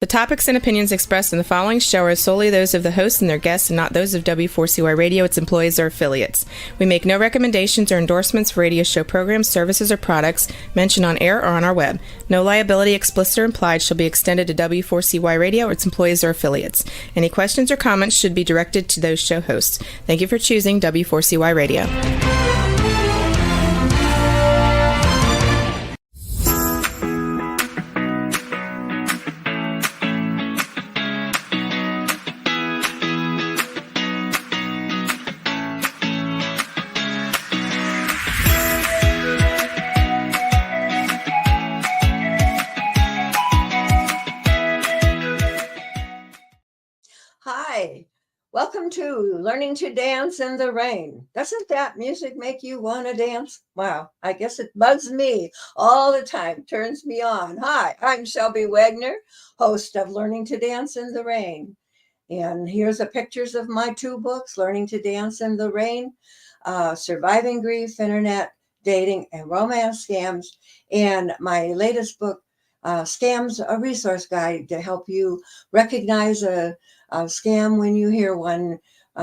The topics and opinions expressed in the following show are solely those of the hosts and their guests and not those of W4CY Radio, its employees, or affiliates. We make no recommendations or endorsements for radio show programs, services, or products mentioned on air or on our web. No liability, explicit or implied, shall be extended to W4CY Radio or its employees or affiliates. Any questions or comments should be directed to those show hosts. Thank you for choosing W4CY Radio. Hi, welcome to Learning to Dance in the Rain. Doesn't that music make you want to dance? Wow, I guess it bugs me all the time, turns me on. Hi, I'm Shelby Wagner, host of Learning to Dance in the Rain. And here's the pictures of my two books, Learning to Dance in the Rain, Surviving Grief, Internet, Dating, and Romance Scams, and my latest book, Scams, a Resource Guide to help you recognize a scam when you hear one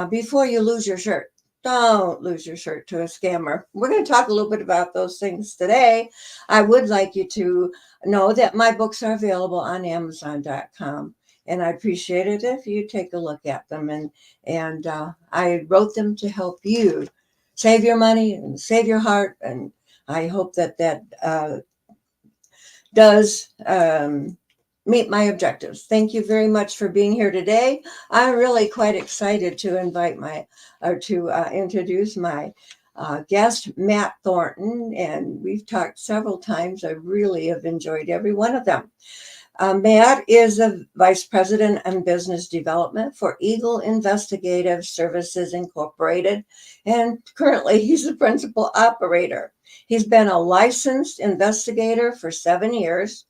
before you lose your shirt. Don't lose your shirt to a scammer. We're going to talk a little bit about those things today. I would like you to know that my books are available on Amazon.com, and I appreciate it if you take a look at them. And I wrote them to help you save your money and save your heart, and I hope that does meet my objectives. Thank you very much for being here today. I'm really quite excited to introduce my guest, Matt Thornton, and we've talked several times. I really have enjoyed every one of them. Matt is the Vice President of Business Development for Eagle Investigative Services Incorporated, and currently he's the principal operator. He's been a licensed investigator for 7 years.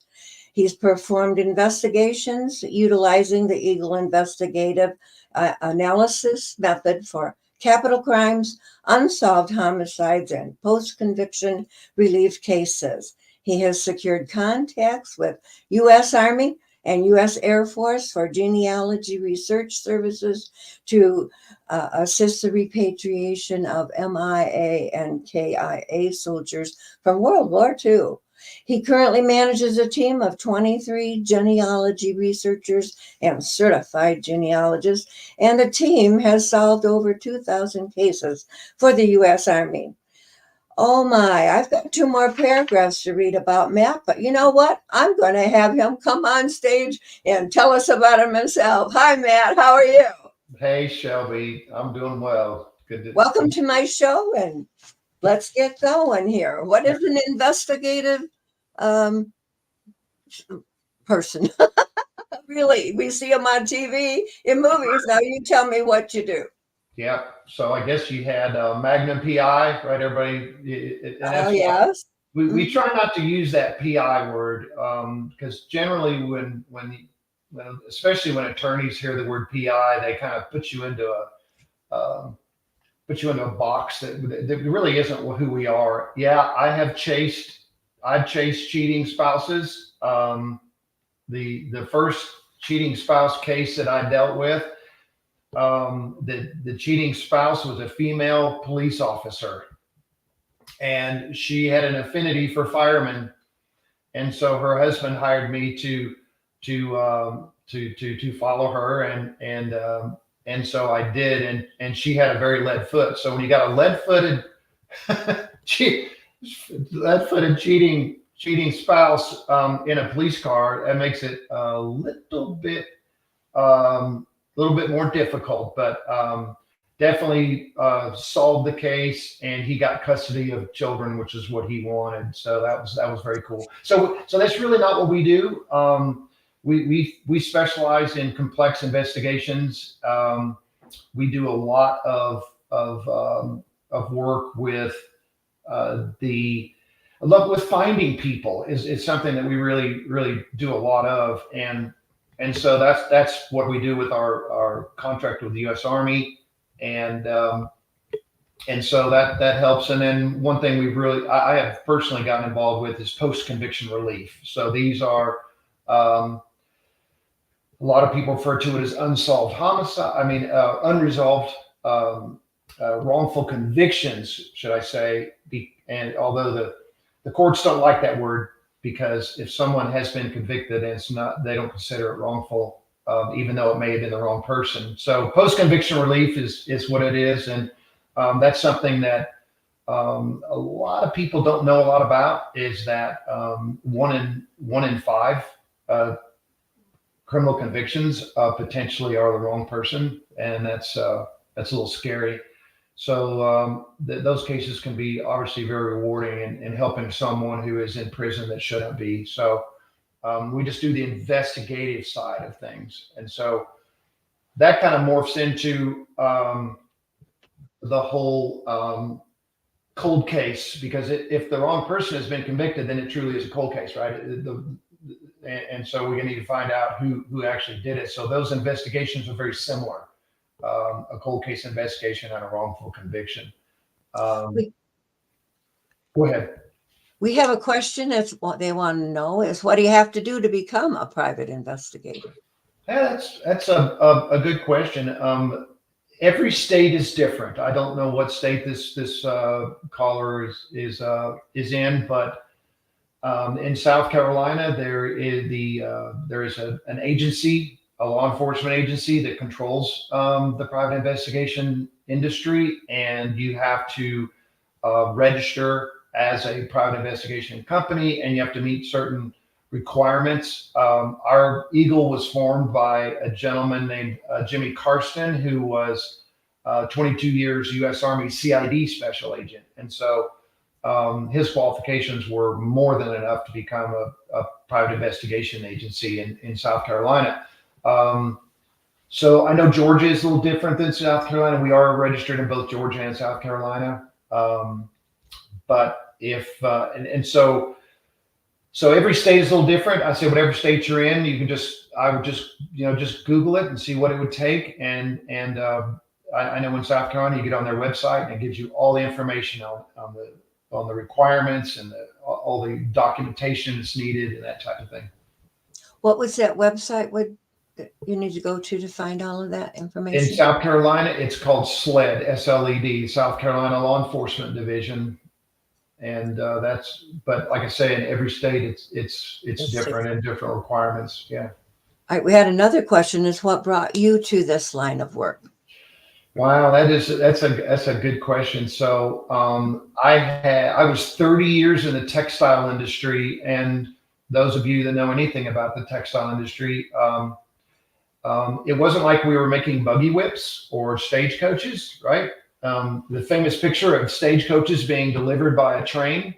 He's performed investigations utilizing the Eagle Investigative Analysis method for capital crimes, unsolved homicides, and post-conviction relief cases. He has secured contacts with U.S. Army and U.S. Air Force for genealogy research services to assist the repatriation of MIA and KIA soldiers from World War II. He currently manages a team of 23 genealogy researchers and certified genealogists, and the team has solved over 2,000 cases for the U.S. Army. Oh my, I've got 2 more paragraphs to read about Matt, but you know what? I'm going to have him come on stage and tell us about him himself. Hi, Matt. How are you? Hey, Shelby. I'm doing well. Welcome to my show, and let's get going here. What is an investigative person? Really, we see them on TV, in movies. Now you tell me what you do. Yeah. So I guess you had Magnum PI, right? Everybody. Oh, yes. We try not to use that PI word because generally when especially when attorneys hear the word PI, they kind of put you into a box that really isn't who we are. Yeah, I've chased cheating spouses. The first cheating spouse case that I dealt with, the cheating spouse was a female police officer, and she had an affinity for firemen, and so her husband hired me to follow her, and so I did, and she had a very lead foot. So when you got a lead-footed cheating spouse in a police car, that makes it a little bit more difficult, but definitely solved the case, and he got custody of children, which is what he wanted. So that was very cool. So that's really not what we do. We specialize in complex investigations. We do a lot of work with with finding people is something that we really do a lot of, and so that's what we do with our contract with the U.S. Army, and so that helps. And then one thing I have personally gotten involved with is post-conviction relief. So these are A lot of people refer to it as unsolved homicide. Unresolved wrongful convictions, should I say? And although the courts don't like that word, because if someone has been convicted and it's not, they don't consider it wrongful, even though it may have been the wrong person. So post-conviction relief is what it is, and that's something that a lot of people don't know a lot about. Is that one in five criminal convictions potentially are the wrong person, and that's a little scary. So those cases can be obviously very rewarding in helping someone who is in prison that shouldn't be. So we just do the investigative side of things, and so that kind of morphs into the whole cold case, because if the wrong person has been convicted, then it truly is a cold case, right? And so we need to find out who actually did it. So those investigations are very similar, a cold case investigation and a wrongful conviction. Go ahead. We have a question. That's what they want to know is, what do you have to do to become a private investigator? Yeah, that's a good question. Every state is different. I don't know what state this caller is in, but in South Carolina, there is an agency, a law enforcement agency that controls the private investigation industry, and you have to register as a private investigation company, and you have to meet certain requirements. Our Eagle was formed by a gentleman named Jimmy Karsten, who was 22 years U.S. Army CID special agent, and so his qualifications were more than enough to become a private investigation agency in South Carolina. So I know Georgia is a little different than South Carolina. We are registered in both Georgia and South Carolina. But so every state is a little different. I say whatever state you're in, I would just Google it and see what it would take. And I know in South Carolina, you get on their website and it gives you all the information on the requirements and all the documentation that's needed and that type of thing. What was that website you need to go to find all of that information? In South Carolina, it's called SLED, S-L-E-D, South Carolina Law Enforcement Division. And but like I say, in every state, it's different and different requirements. Yeah. All right. We had another question: is what brought you to this line of work? Wow, that's a good question. So I was 30 years in the textile industry, and those of you that know anything about the textile industry, it wasn't like we were making buggy whips or stagecoaches, right? The famous picture of stagecoaches being delivered by a train,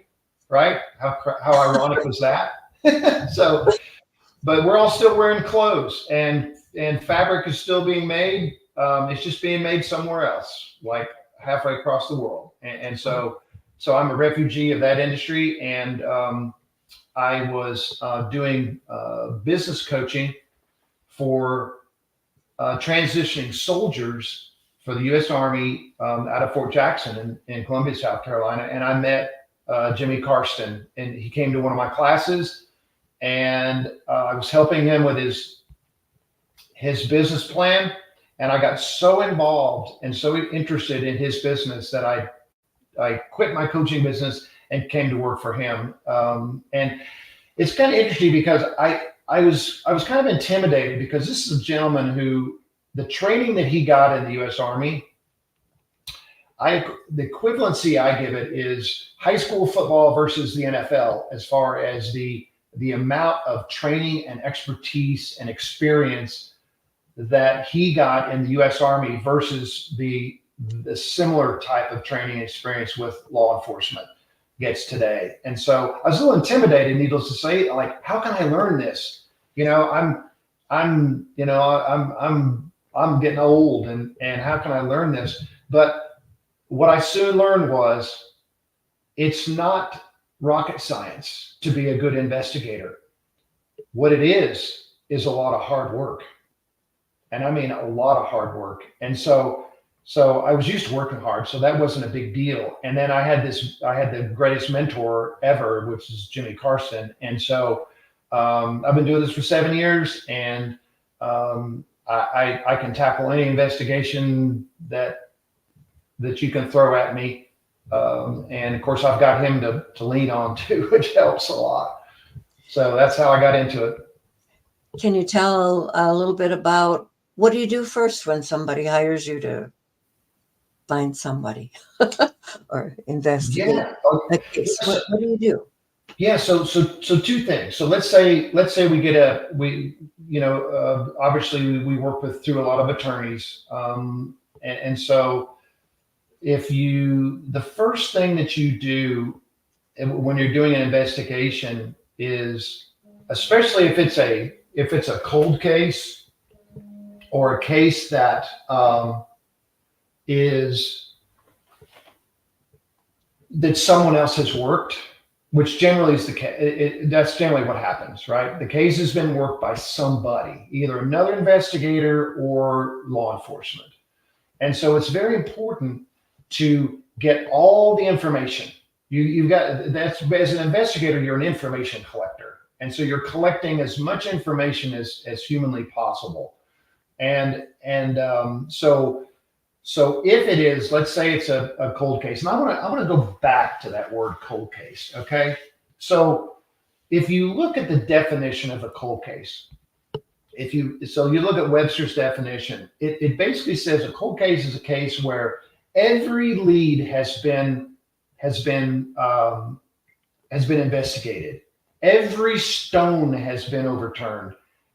right? How ironic was that? So, but we're all still wearing clothes, and fabric is still being made. It's just being made somewhere else, like halfway across the world. And so I'm a refugee of that industry, and I was doing business coaching for transitioning soldiers for the U.S. Army out of Fort Jackson in Columbia, South Carolina. And I met Jimmy Karsten, and he came to one of my classes, and I was helping him with his business plan. And I got so involved and so interested in his business that I quit my coaching business and came to work for him. And it's kind of interesting because I was kind of intimidated, because this is a gentleman who, the training that he got in the U.S. Army, the equivalency I give it is high school football versus the NFL, as far as the amount of training and expertise and experience that he got in the U.S. Army versus the similar type of training and experience with law enforcement gets today. And so I was a little intimidated, needless to say, like, how can I learn this? I'm getting old, and how can I learn this? But what I soon learned was, it's not rocket science to be a good investigator. What it is a lot of hard work. And I mean, a lot of hard work. And so I was used to working hard, so that wasn't a big deal. And then I had the greatest mentor ever, which is Jimmy Karsten. And so I've been doing this for 7 years, and I can tackle any investigation that you can throw at me. And of course, I've got him to lean on too, which helps a lot. So that's how I got into it. Can you tell a little bit about what do you do first when somebody hires you to find somebody or investigate a case? What do you do? Yeah, so two things. So let's say obviously we work through a lot of attorneys, and so the first thing that you do when you're doing an investigation is, especially if it's a cold case or a case that that someone else has worked, which generally is the case. That's generally what happens, right? The case has been worked by somebody, either another investigator or law enforcement. And so it's very important to get all the information. You've got, that's, as an investigator, you're an information collector. And so you're collecting as much information as humanly possible. So if it is, let's say it's a cold case, and I want to go back to that word cold case, okay? So if you look at the definition of a cold case, you look at Webster's definition, it basically says a cold case is a case where every lead has been investigated, every stone has been overturned.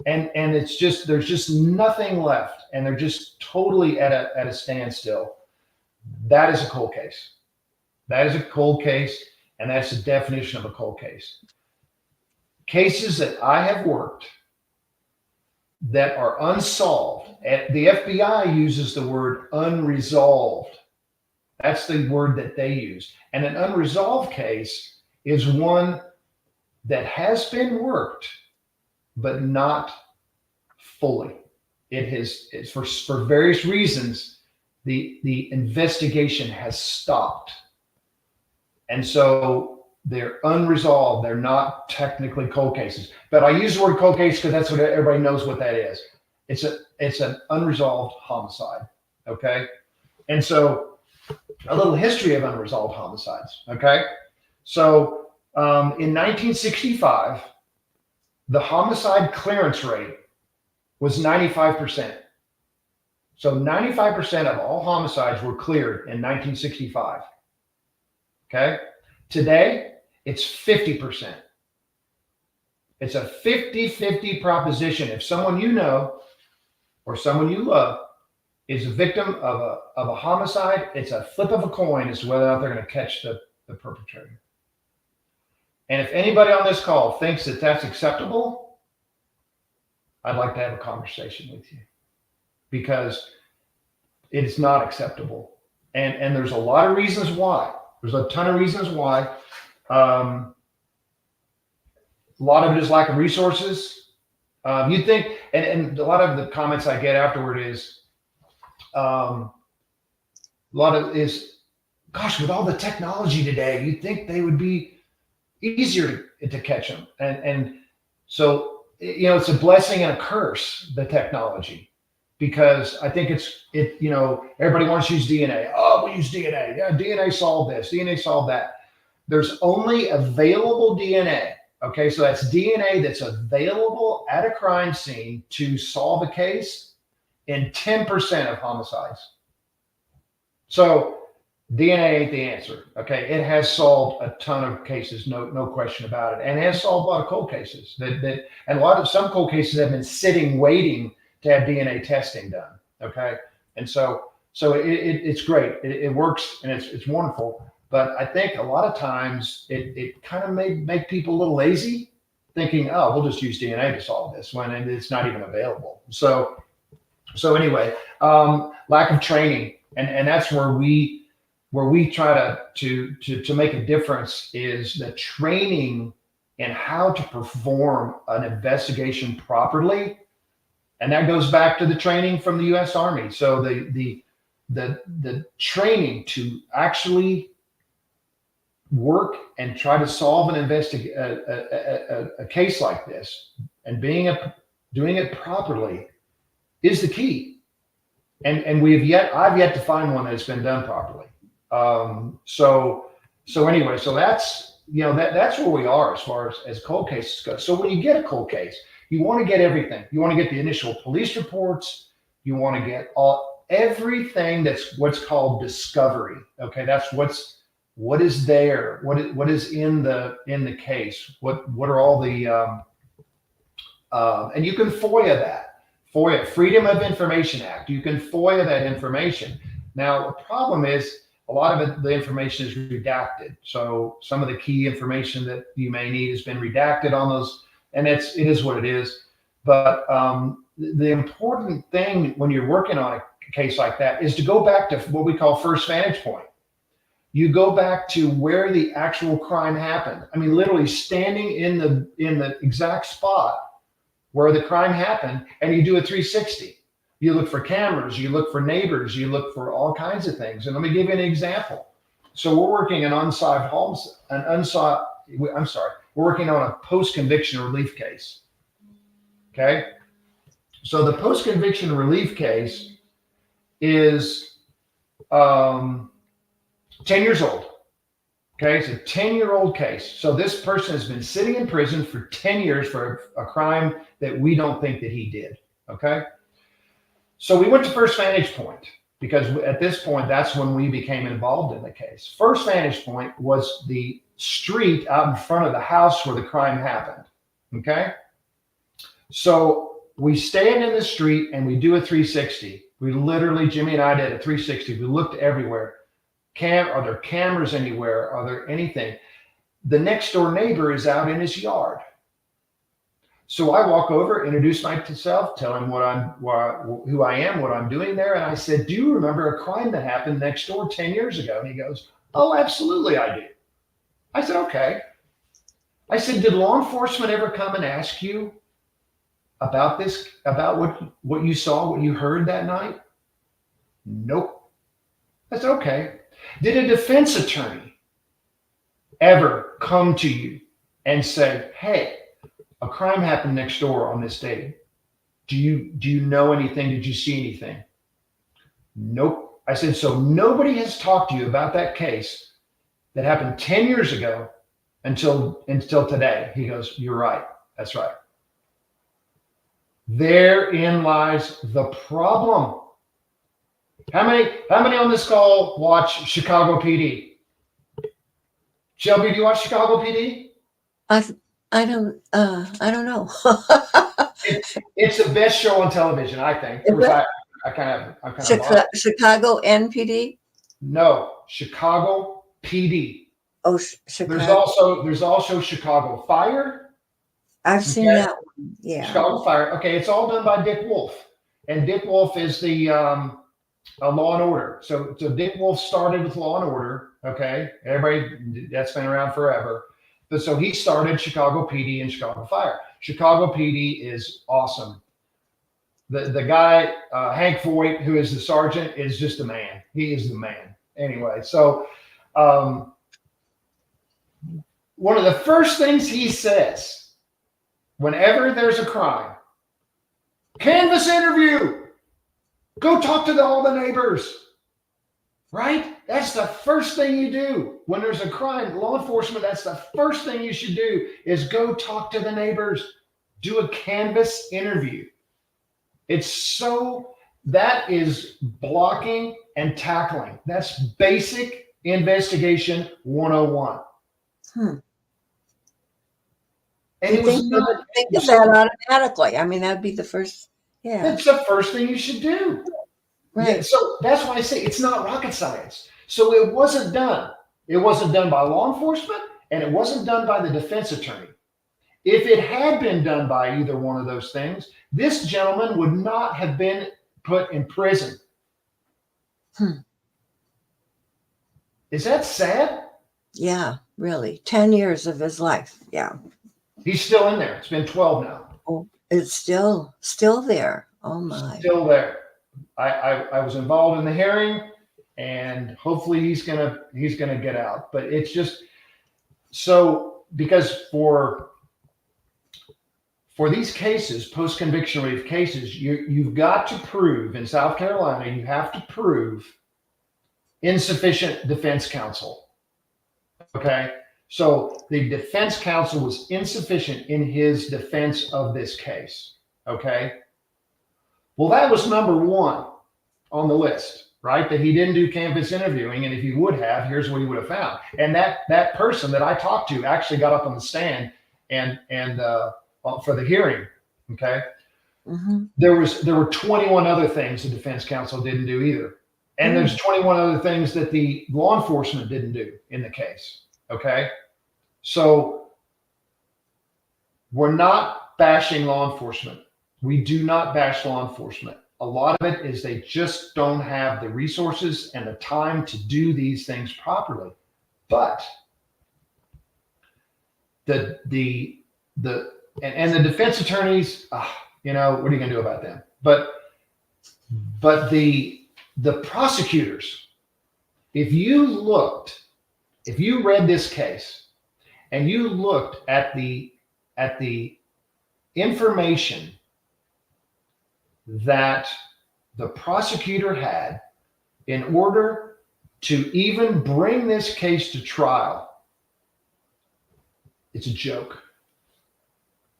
And it's just, there's just nothing left, and they're just totally at a standstill. That is a cold case. That is a cold case, and that's the definition of a cold case. Cases that I have worked that are unsolved, the FBI uses the word unresolved. That's the word that they use. And an unresolved case is one that has been worked, but not fully. It's for various reasons, the investigation has stopped. And so they're unresolved. They're not technically cold cases. But I use the word cold case because that's what everybody knows what that is. It's an unresolved homicide. Okay. And so a little history of unresolved homicides. Okay. So in 1965, the homicide clearance rate was 95%. So 95% of all homicides were cleared in 1965. Okay. Today, it's 50%. It's a 50-50 proposition. If someone you know or someone you love is a victim of a homicide, it's a flip of a coin as to whether or not they're going to catch the perpetrator. And if anybody on this call thinks that that's acceptable, I'd like to have a conversation with you, because it's not acceptable. And there's a lot of reasons why. There's a ton of reasons why. A lot of it is lack of resources. You'd think, and a lot of the comments I get afterward is, gosh, with all the technology today, you'd think they would be easier to catch them. And so, it's a blessing and a curse, the technology, because I think everybody wants to use DNA. Oh, we use DNA. Yeah, DNA solved this, DNA solved that. There's only available DNA. Okay, so that's DNA that's available at a crime scene to solve a case in 10% of homicides. So DNA ain't the answer. Okay, it has solved a ton of cases, no question about it, and it has solved a lot of cold cases. And some cold cases have been sitting waiting to have DNA testing done. Okay, and so it's great. It works, and it's wonderful. But I think a lot of times it kind of may make people a little lazy, thinking, oh, we'll just use DNA to solve this when it's not even available. So anyway, lack of training, and that's where we try to make a difference, is the training in how to perform an investigation properly. And that goes back to the training from the U.S. Army. So the training to actually work and try to solve a case like this, and doing it properly, is the key. And I've yet to find one that's been done properly. So anyway, so that's, that's where we are as far as cold cases go. So when you get a cold case, you want to get everything. You want to get the initial police reports. You want to get everything that's what's called discovery. Okay, that's what is there, what is in the case, what are all the and you can FOIA that. FOIA, Freedom of Information Act. You can FOIA that information. Now, the problem is a lot of the information is redacted. So some of the key information that you may need has been redacted on those, and it is what it is. But the important thing when you're working on a case like that is to go back to what we call first vantage point. You go back to where the actual crime happened. I mean, literally standing in the exact spot where the crime happened, and you do a 360. You look for cameras, you look for neighbors, you look for all kinds of things. And let me give you an example. So we're working we're working on a post-conviction relief case. Okay. So the post-conviction relief case is 10 years old. Okay, it's a 10-year-old case. So this person has been sitting in prison for 10 years for a crime that we don't think that he did. Okay. So we went to First Vantage Point because at this point, that's when we became involved in the case. First Vantage Point was the street out in front of the house where the crime happened. Okay. So we stand in the street and we do a 360. We literally, Jimmy and I did a 360. We looked everywhere. Are there cameras anywhere? Are there anything? The next door neighbor is out in his yard. So I walk over, introduce myself, tell him who I am, what I'm doing there. And I said, do you remember a crime that happened next door 10 years ago? And he goes, oh, absolutely I do. I said, okay. I said, did law enforcement ever come and ask you about this, about what you saw, what you heard that night? Nope. I said, okay. Did a defense attorney ever come to you and say, hey, a crime happened next door on this day. Do you know anything? Did you see anything? Nope. I said, so nobody has talked to you about that case that happened 10 years ago until today. He goes, you're right. That's right. Therein lies the problem. How many on this call watch Chicago PD? Shelby, do you watch Chicago PD? I don't know. It's the best show on television, I think. I'm kind of Chicago NPD? No, Chicago PD. Oh, Chicago. There's also Chicago Fire. I've seen that one. Yeah. Chicago Fire. Okay, it's all done by Dick Wolf, and Dick Wolf is the Law and Order. So Dick Wolf started with Law and Order. Okay, everybody that's been around forever. But so he started Chicago PD and Chicago Fire. Chicago PD is awesome. The guy Hank Voigt, who is the sergeant, is just a man. He is the man. Anyway, so one of the first things he says whenever there's a crime, canvas interview. Go talk to all the neighbors. Right? That's the first thing you do. When there's a crime, law enforcement, that's the first thing you should do is go talk to the neighbors. Do a canvas interview. That is blocking and tackling. That's basic investigation 101. And it was not think of that automatically. I mean, that'd be the first. Yeah. That's the first thing you should do. Right. Yeah, so that's why I say it's not rocket science. So it wasn't done. It wasn't done by law enforcement, and it wasn't done by the defense attorney. If it had been done by either one of those things, this gentleman would not have been put in prison. Is that sad? Yeah, really. 10 years of his life. Yeah. He's still in there. It's been 12 now. Oh, it's still there. Oh my. Still there. I was involved in the hearing, and hopefully he's gonna get out. But it's just so because for for these cases, post-conviction relief cases, you've got to prove, in South Carolina, you have to prove insufficient defense counsel. Okay. So the defense counsel was insufficient in his defense of this case. Okay. Well, that was number one on the list, right? That he didn't do canvas interviewing. And if he would have, here's what he would have found. And that person that I talked to actually got up on the stand and for the hearing. Okay. Mm-hmm. There were 21 other things the defense counsel didn't do either. And there's 21 other things that the law enforcement didn't do in the case. Okay. So we're not bashing law enforcement. We do not bash law enforcement. A lot of it is they just don't have the resources and the time to do these things properly. But the defense attorneys, what are you going to do about them? But the prosecutors, if you read this case and you looked at the information that the prosecutor had in order to even bring this case to trial, it's a joke,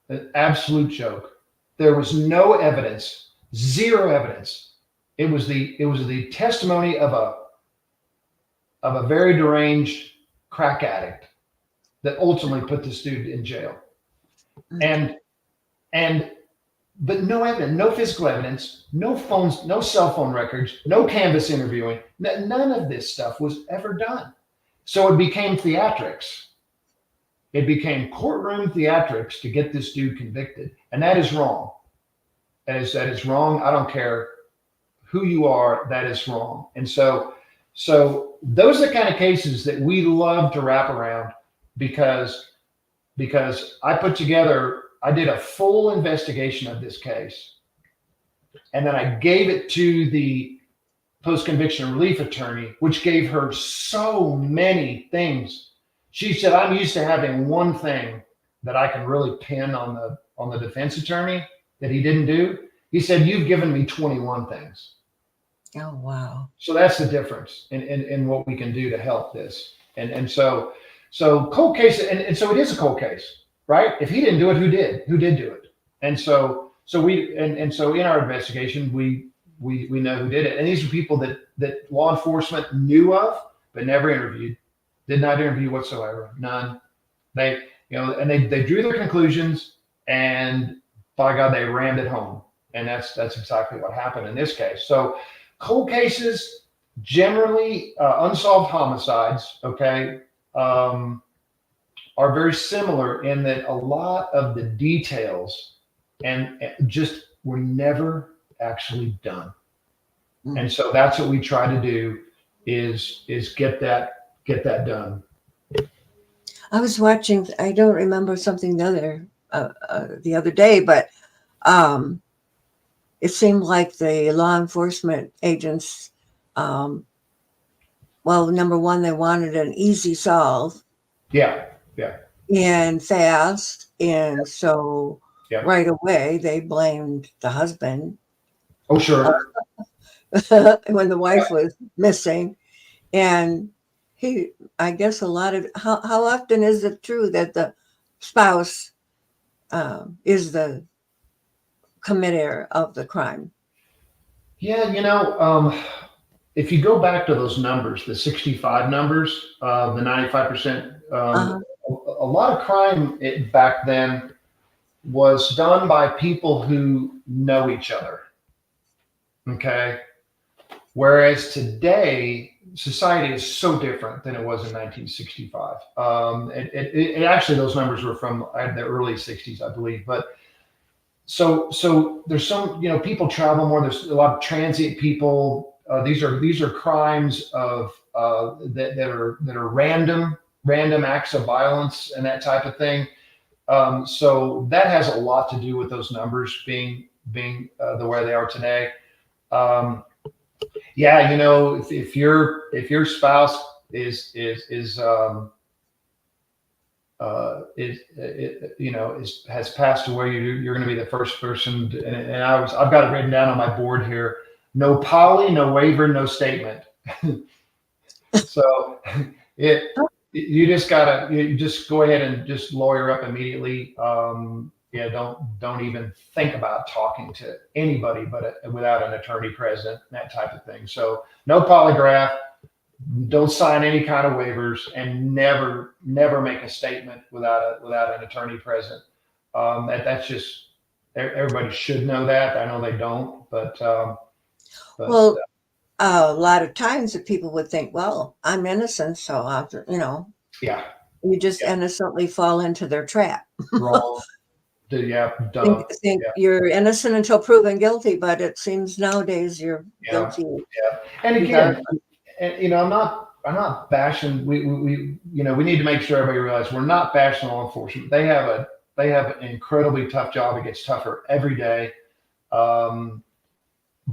an absolute joke. There was no evidence, zero evidence. It was the testimony of a very deranged crack addict that ultimately put this dude in jail. But no evidence, no physical evidence, no phones, no cell phone records, no canvas interviewing. None of this stuff was ever done. So it became theatrics. It became courtroom theatrics to get this dude convicted. And that is wrong. That is wrong. I don't care who you are, that is wrong. And so those are the kind of cases that we love to wrap around because I did a full investigation of this case. And then I gave it to the post-conviction relief attorney, which gave her so many things. She said, I'm used to having one thing that I can really pin on the defense attorney that he didn't do. He said, you've given me 21 things. Oh, wow. So that's the difference in what we can do to help this. And so cold case, and so it is a cold case. Right? If he didn't do it, who did? Who did do it? And so in our investigation, we know who did it. And these are people that law enforcement knew of, but never interviewed. Did not interview whatsoever. None. They drew their conclusions, and by God, they rammed it home. And that's exactly what happened in this case. So cold cases, generally unsolved homicides, okay, are very similar in that a lot of the details and just were never actually done. And so that's what we try to do is get that done. I was watching, I don't remember something the other day, but it seemed like the law enforcement agents, well, number one, they wanted an easy solve. Yeah. And fast. And so right away, they blamed the husband. Oh, sure. When the wife was missing. And I guess how often is it true that the spouse is the committer of the crime? Yeah, if you go back to those numbers, the 65 numbers, the 95%, a lot of crime back then was done by people who know each other. Okay. Whereas today, society is so different than it was in 1965. It actually, those numbers were from the early 60s, I believe. But so there's some, people travel more. There's a lot of transient people. These are crimes of that are random acts of violence and that type of thing. So that has a lot to do with those numbers being the way they are today. If your spouse is has passed away, you're going to be the first person. And I've got it written down on my board here: no poly, no waiver, no statement. So you just go ahead and just lawyer up immediately. Don't even think about talking to anybody without an attorney present, that type of thing. So no polygraph, don't sign any kind of waivers, and never make a statement without an attorney present. That's just, everybody should know that. I know they don't, but well, a lot of times that people would think, well, I'm innocent, so yeah, you just innocently fall into their trap. wrong. Dumb. Think you're innocent until proven guilty, but it seems nowadays you're guilty. Yeah, and again, I'm not bashing. We need to make sure everybody realizes we're not bashing law enforcement. They have an incredibly tough job. It gets tougher every day.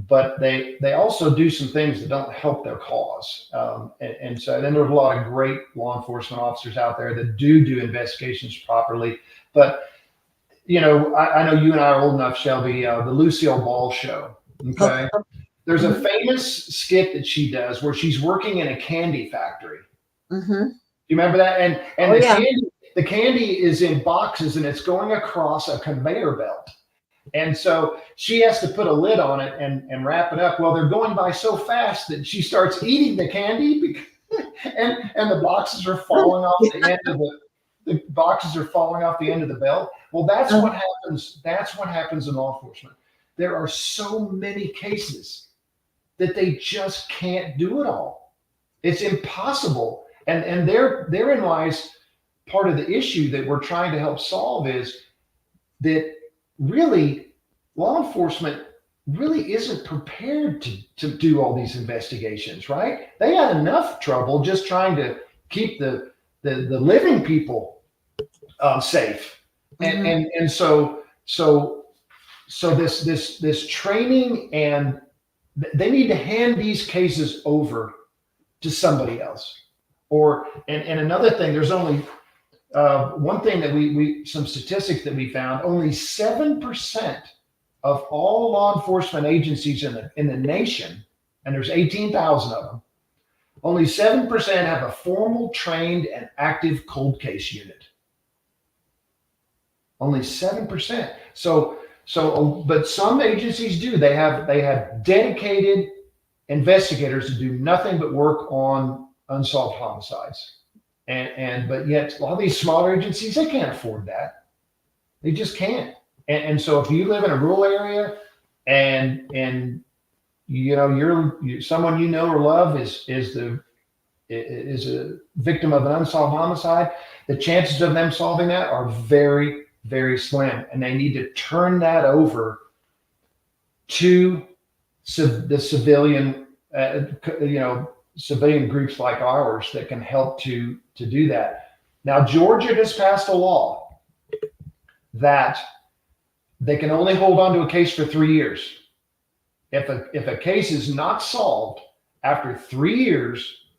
But they also do some things that don't help their cause. And so then there's a lot of great law enforcement officers out there that do investigations properly. But, I know you and I are old enough, Shelby, the Lucille Ball show. Okay. There's a famous skit that she does where she's working in a candy factory. Mm-hmm. You remember that? And the candy is in boxes and it's going across a conveyor belt. And so she has to put a lid on it and wrap it up. Well, they're going by so fast that she starts eating the candy and the boxes are falling off the end of the boxes are falling off the end of the belt. Well, that's what happens. That's what happens in law enforcement. There are so many cases that they just can't do it all. It's impossible. And therein lies part of the issue that we're trying to help solve, is that really law enforcement really isn't prepared to do all these investigations, right? They had enough trouble just trying to keep the living people safe. Mm-hmm. And so this training, and they need to hand these cases over to somebody else. And another thing, there's only one thing that we some statistics that we found: only 7% of all law enforcement agencies in the nation, and there's 18,000 of them, only 7% have a formal, trained, and active cold case unit. Only 7%. But some agencies do. They have dedicated investigators who do nothing but work on unsolved homicides. But yet a lot of these smaller agencies, they can't afford that. They just can't. And so if you live in a rural area and you're someone you know or love is a victim of an unsolved homicide, the chances of them solving that are very, very slim. And they need to turn that over to the civilian, civilian groups like ours that can help to do that. Now, Georgia just passed a law that they can only hold on to a case for 3 years. If a case is not solved after 3 years,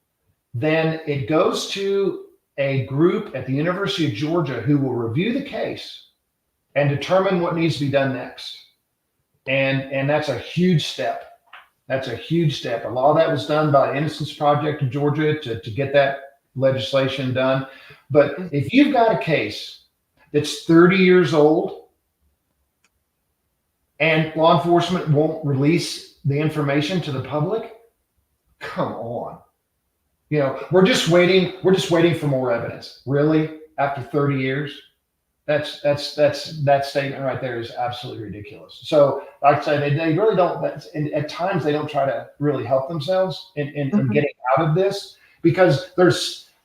then it goes to a group at the University of Georgia who will review the case and determine what needs to be done next. And that's a huge step. That's a huge step. A lot of that was done by the Innocence Project of Georgia to get that legislation done. But if you've got a case that's 30 years old and law enforcement won't release the information to the public, come on. We're just waiting for more evidence. Really? After 30 years? That statement right there is absolutely ridiculous. So like I say, they really don't, at times they don't try to really help themselves in getting out of this, because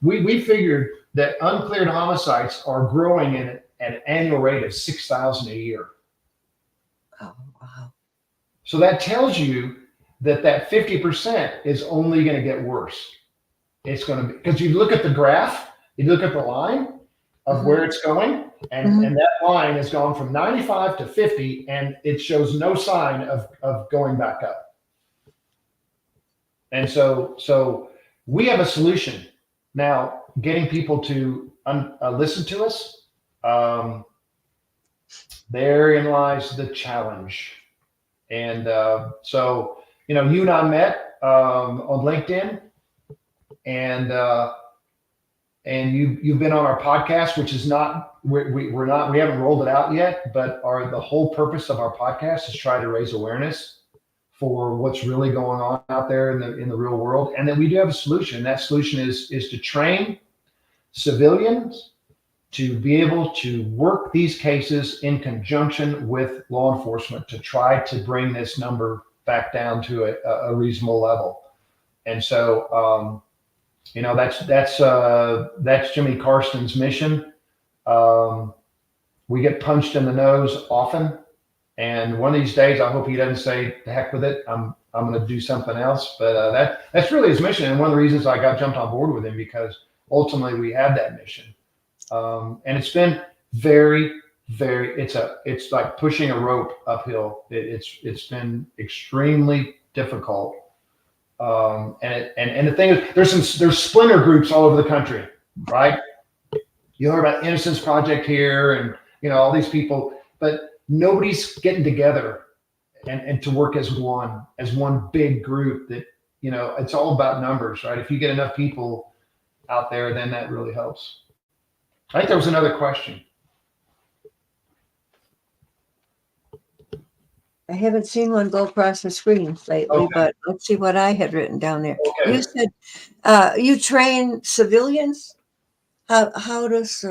we figured that uncleared homicides are growing at an annual rate of 6,000 a year. Oh, wow. So that tells you that 50% is only going to get worse. It's going to be, because you look at the graph, you look at the line of where it's going, and that line has gone from 95 to 50, and it shows no sign of going back up. And so we have a solution. Now, getting people to listen to us, therein lies the challenge. And so, you and I met on LinkedIn, and you've been on our podcast, which is not we haven't rolled it out yet, but the whole purpose of our podcast is try to raise awareness for what's really going on out there in the real world. And then we do have a solution. That solution is to train civilians to be able to work these cases in conjunction with law enforcement to try to bring this number back down to a reasonable level. And so, that's Jimmy Carson's mission. We get punched in the nose often, and one of these days, I hope he doesn't say, "The heck with it, I'm going to do something else." But that's really his mission, and one of the reasons I got jumped on board with him, because ultimately we have that mission, and it's been very, very. It's like pushing a rope uphill. It's been extremely difficult. And the thing is, there's splinter groups all over the country, right? You heard about Innocence Project here, and all these people, but nobody's getting together and to work as one big group. That it's all about numbers, right? If you get enough people out there, then that really helps. I think there was another question. I haven't seen one go across the screen lately, Okay. but let's see what I had written down there. Okay. You said you train civilians. How does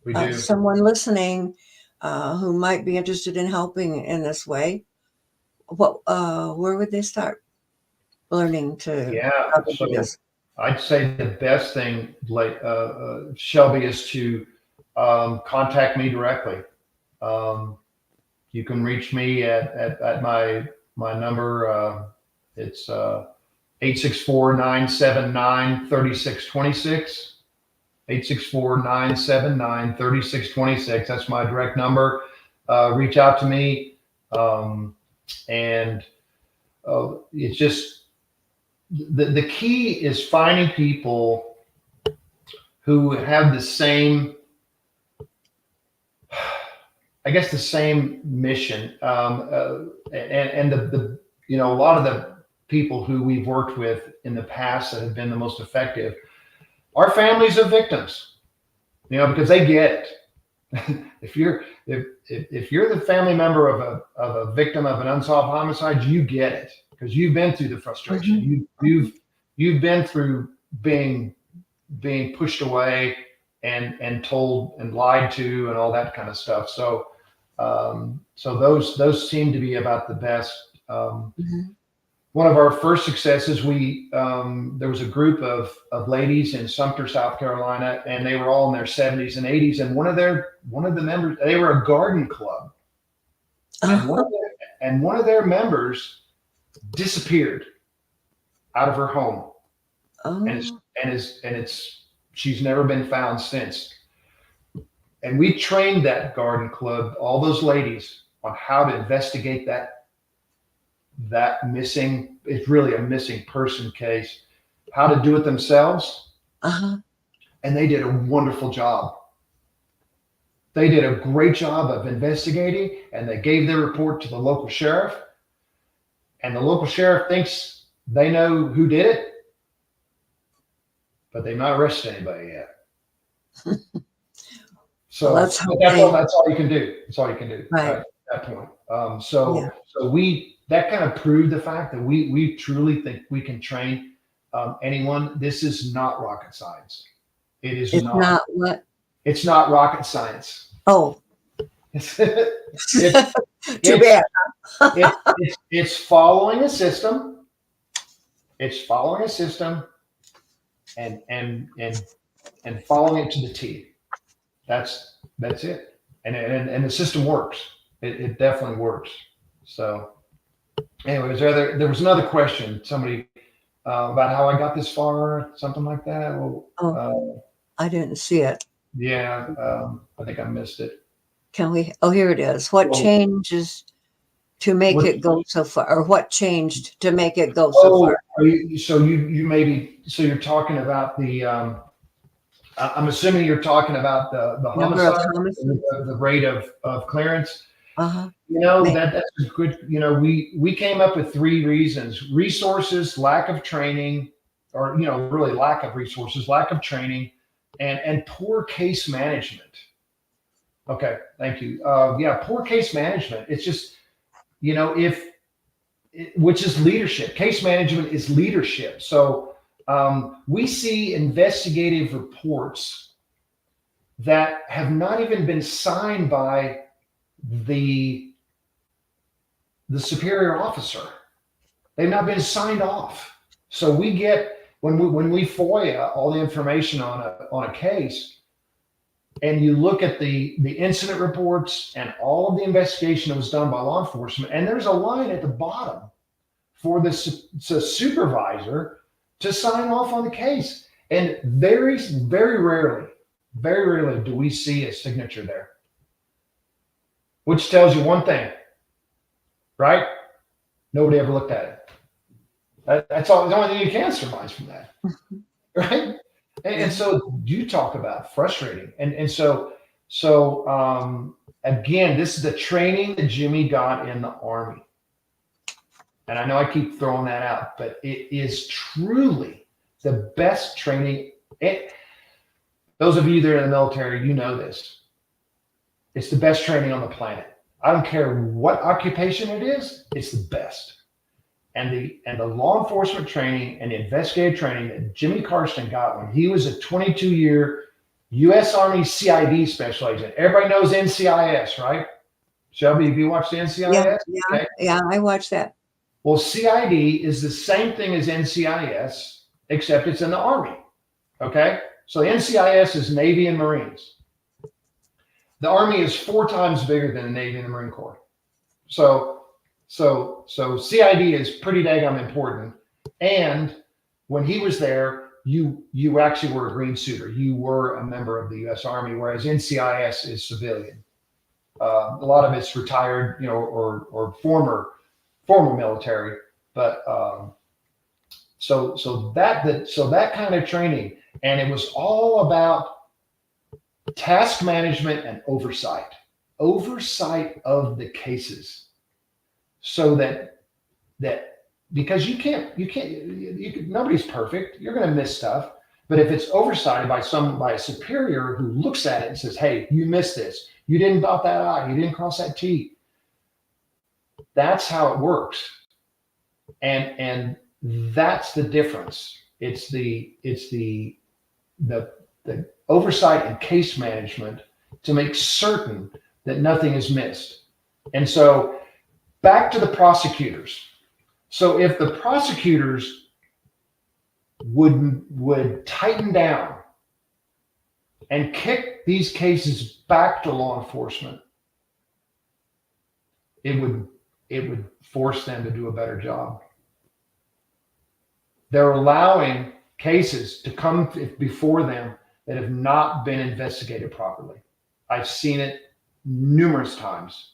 We do. someone listening who might be interested in helping in this way, where would they start learning to? Yeah. how to do So this? I'd say the best thing, like Shelby, is to contact me directly. You can reach me at my number. It's 864-979-3626. 864-979-3626. That's my direct number. Reach out to me. And it's just the key is finding people who have the same, I guess, the same mission. And the a lot of the people who we've worked with in the past that have been the most effective are families of victims, because they get it. If you're the family member of a victim of an unsolved homicide, you get it, because you've been through the frustration. Mm-hmm. You've been through being pushed away and told and lied to and all that kind of stuff. So those seem to be about the best. Mm-hmm. One of our first successes, there was a group of ladies in Sumter, South Carolina, and they were all in their 70s and 80s. And one of the members, they were a garden club, and one of their members disappeared out of her home, and she's never been found since. And we trained that garden club, all those ladies, on how to investigate that missing, it's really a missing person case, how to do it themselves. And they did a wonderful job. They did a great job of investigating, and they gave their report to the local sheriff, and the local sheriff thinks they know who did it, but they've not arrested anybody yet. So that's all you can do. That's all you can do, right, at that point. So that kind of proved the fact that we truly think we can train anyone. This is not rocket science. It's not what? It's not rocket science. Oh. Too bad. It's following a system. It's following a system and following it to the T. That's it. And the system works. It definitely works. So anyways, there was another question, somebody about how I got this far, something like that. I didn't see it. Yeah, I think I missed it. Can we? Oh, here it is. What changes to make it go so far, or what changed to make it go so far? So you're talking about the I'm assuming you're talking about the Number of homicide, homicides. the rate of clearance. Uh-huh. That's a good, we came up with 3 reasons: resources, lack of training, or, really lack of resources, lack of training, and poor case management. Okay. Thank you. Poor case management. It's just, which is leadership. Case management is leadership. So we see investigative reports that have not even been signed by the superior officer. They've not been signed off. So we get, when we FOIA all the information on a case, and you look at the incident reports and all of the investigation that was done by law enforcement, and there's a line at the bottom for the supervisor to sign off on the case. And very, very rarely do we see a signature there, which tells you one thing, right? Nobody ever looked at it. That's all. The only thing you can surmise from that, right? And so you talk about frustrating. And so again, this is the training that Jimmy got in the Army. And I know I keep throwing that out, but it is truly the best training. Those of you that are in the military, you know this. It's the best training on the planet. I don't care what occupation it is, it's the best. And the law enforcement training and the investigative training that Jimmy Karsten got when he was a 22-year U.S. Army CID special agent. Everybody knows NCIS, right? Shelby, have you watched the NCIS? Yeah, I watched that. Well, CID is the same thing as NCIS, except it's in the Army. Okay? So NCIS is Navy and Marines. The Army is 4 times bigger than the Navy and the Marine Corps. So CID is pretty daggum important. And when he was there, you actually were a green suiter. You were a member of the U.S. Army, whereas NCIS is civilian. A lot of it's retired, or former military. But so that kind of training, and it was all about task management and oversight of the cases. So that because you can't, nobody's perfect. You're going to miss stuff. But if it's oversighted by a superior who looks at it and says, hey, you missed this. You didn't dot that I. You didn't cross that T. That's how it works. And that's the difference. It's the oversight and case management to make certain that nothing is missed. And so back to the prosecutors. So if the prosecutors would tighten down and kick these cases back to law enforcement, it would force them to do a better job. They're allowing cases to come before them that have not been investigated properly. I've seen it numerous times.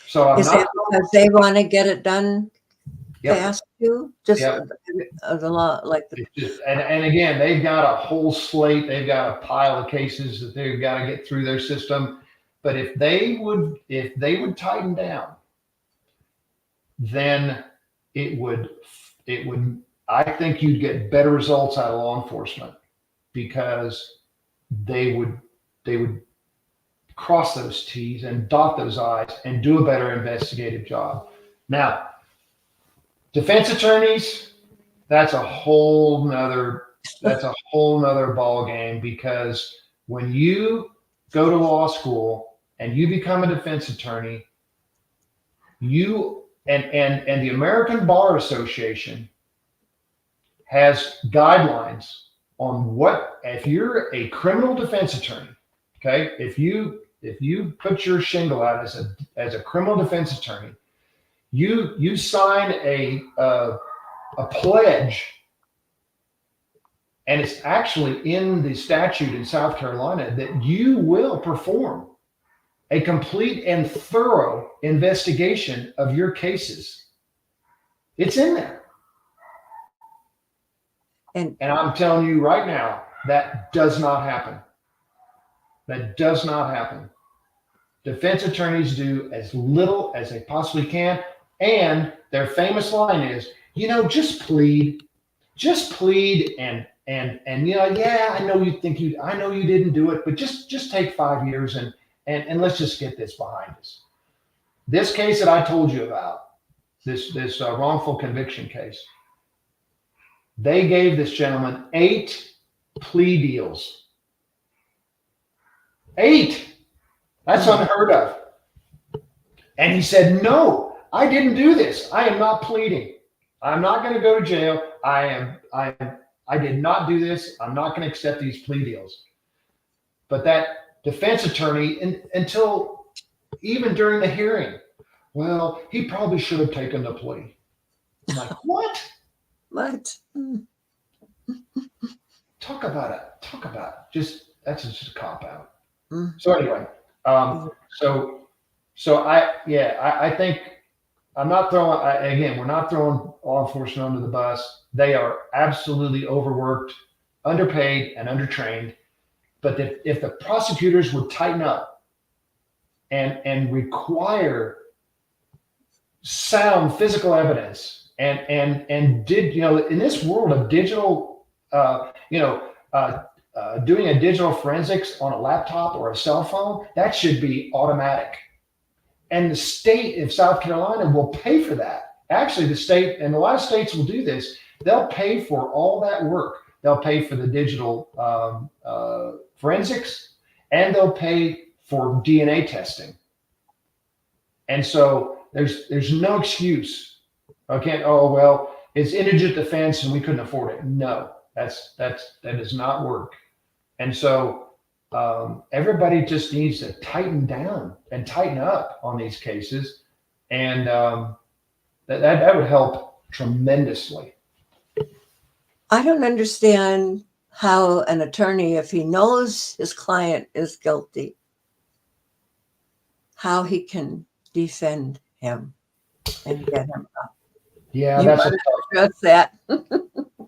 So Is that because they want to get it done fast too? Just the law, and again, they've got a whole slate. They've got a pile of cases that they've got to get through their system. But if they would tighten down, then it would. I think you'd get better results out of law enforcement because they would cross those T's and dot those I's and do a better investigative job. Now, defense attorneys, that's a whole nother ball game, because when you go to law school and you become a defense attorney, you and the American Bar Association has guidelines on what, if you're a criminal defense attorney, okay, if you put your shingle out as a criminal defense attorney, you sign a pledge, and it's actually in the statute in South Carolina that you will perform a complete and thorough investigation of your cases. It's in there. And I'm telling you right now, That does not happen. That does not happen. Defense attorneys do as little as they possibly can. And their famous line is, just plead. Just plead and yeah, I know you didn't do it, but just take 5 years and let's just get this behind us. This case that I told you about, this wrongful conviction case, they gave this gentleman 8 plea deals. 8. That's unheard of. And he said, no, I didn't do this. I am not pleading. I'm not going to go to jail. I did not do this. I'm not going to accept these plea deals. But that defense attorney, until even during the hearing, well, he probably should have taken the plea. I'm like, what? What? Talk about it. That's just a cop out. Mm. So anyway, I think I'm not throwing, we're not throwing law enforcement under the bus. They are absolutely overworked, underpaid, and undertrained. But if the prosecutors would tighten up and require sound physical evidence and did, in this world of digital, doing a digital forensics on a laptop or a cell phone, that should be automatic. And the state of South Carolina will pay for that. Actually, the state, and a lot of states will do this, they'll pay for all that work. They'll pay for the digital forensics, and they'll pay for DNA testing. And so there's no excuse. Okay, oh, well, it's indigent defense and we couldn't afford it. No, that does not work. And so everybody just needs to tighten down and tighten up on these cases. And that would help tremendously. I don't understand how an attorney, if he knows his client is guilty, how he can defend him and get him up. Yeah,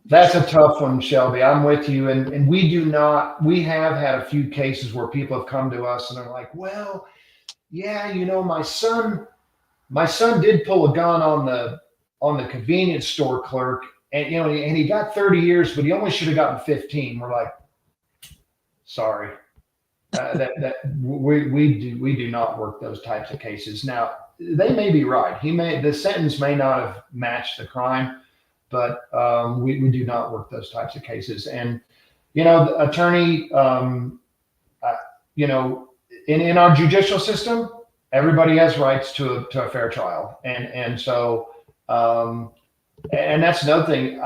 that's a tough one, Shelby. I'm with you. And we have had a few cases where people have come to us and they're like, well, yeah, my son did pull a gun on the convenience store clerk, and and he got 30 years, but he only should have gotten 15. We're like, sorry, we do not work those types of cases. Now, they may be right. The sentence may not have matched the crime, but we do not work those types of cases. And the attorney, in our judicial system, everybody has rights to a fair trial, and so and that's another thing.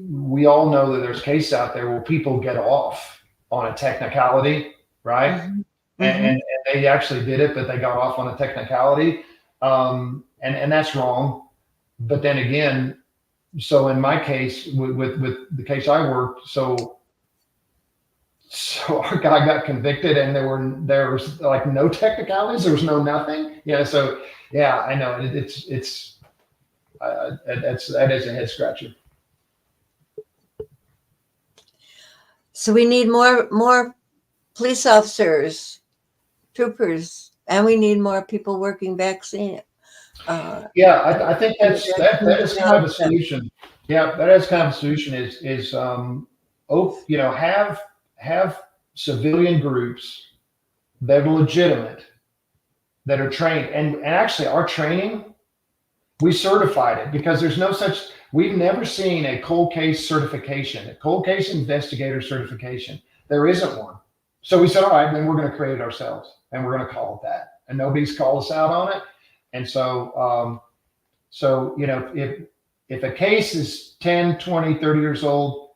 We all know that there's cases out there where people get off on a technicality, right? Mm-hmm. And they actually did it, but they got off on a technicality, and that's wrong. But then again, so in my case, with the case I worked, so our guy got convicted, and there was like no technicalities, there was no nothing. So yeah, I know that is a head scratcher. So we need more police officers, troopers, and we need more people working vaccine. I think that is kind of a solution. Yeah, that is kind of a solution. Have civilian groups that are legitimate, that are trained, and actually our training, we certified it because there's no such. We've never seen a cold case certification, a cold case investigator certification. There isn't one. So we said, all right, then we're going to create it ourselves, and we're going to call it that. And nobody's called us out on it. And so, if a case is 10, 20, 30 years old,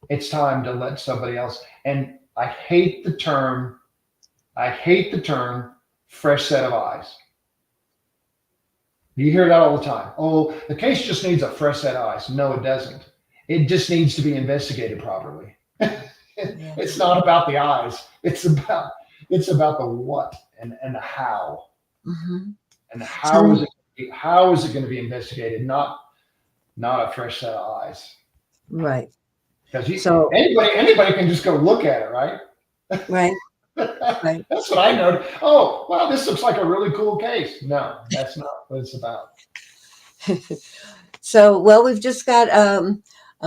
it's time to let somebody else. And I hate the term fresh set of eyes. You hear that all the time. Oh, the case just needs a fresh set of eyes. No, it doesn't. It just needs to be investigated properly. It's not about the eyes. It's about the what and the how. Mm-hmm. And how is it going to be investigated? Not a fresh set of eyes. Right. Because So anybody can just go look at it, right? right, right. That's what I know. Oh, wow, this looks like a really cool case. No, that's not what it's about. So, well, we've just got a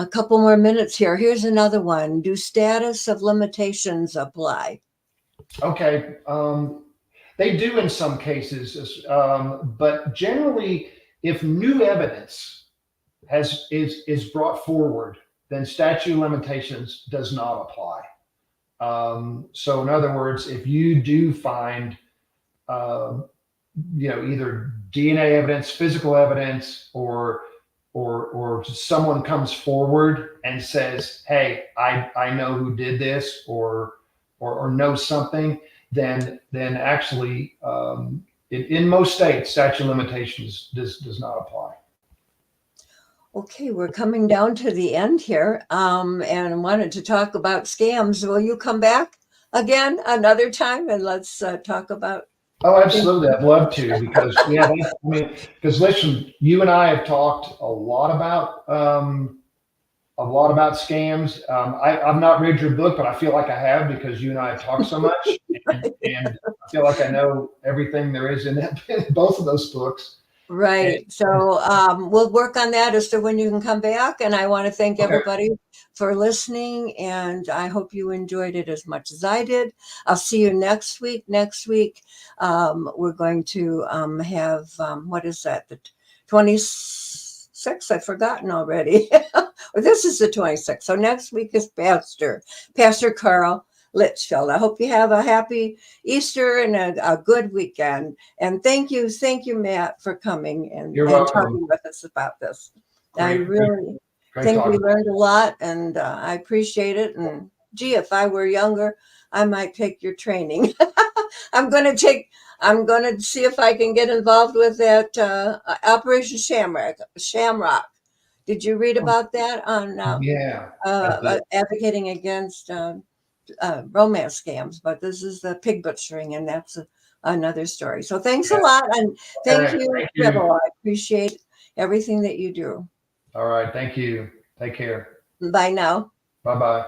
couple more minutes here. Here's another one. Do status of limitations apply? Okay. They do in some cases, but generally, if new evidence is brought forward, then statute of limitations does not apply. So in other words, if you do find, either DNA evidence, physical evidence, or someone comes forward and says, "Hey, I know who did this," or knows something, then actually, in most states, statute of limitations does not apply. Okay, we're coming down to the end here, and I wanted to talk about scams. Will you come back again another time and let's talk about? Oh, absolutely. I'd love to, because because listen, you and I have talked a lot about scams. I've not read your book, but I feel like I have, because you and I have talked so much, and I feel like I know everything there is in both of those books. Right. So we'll work on that as to when you can come back. And I want to thank everybody for listening. And I hope you enjoyed it as much as I did. I'll see you next week. Next week, we're going to have, what is that? The 26th? I've forgotten already. This is the 26th. So next week is Pastor Carl Litchfield. I hope you have a happy Easter and a good weekend. And thank you, Matt, for coming and talking with us about this. I really think we learned a lot, and I appreciate it. And gee, if I were younger, I might take your training. I'm going to see if I can get involved with that Operation Shamrock. Did you read about that on advocating against romance scams? But this is the pig butchering, and that's another story. So thanks a lot, and thank you, Rebel. I appreciate everything that you do. All right, thank you. Take care. Bye now. Bye-bye.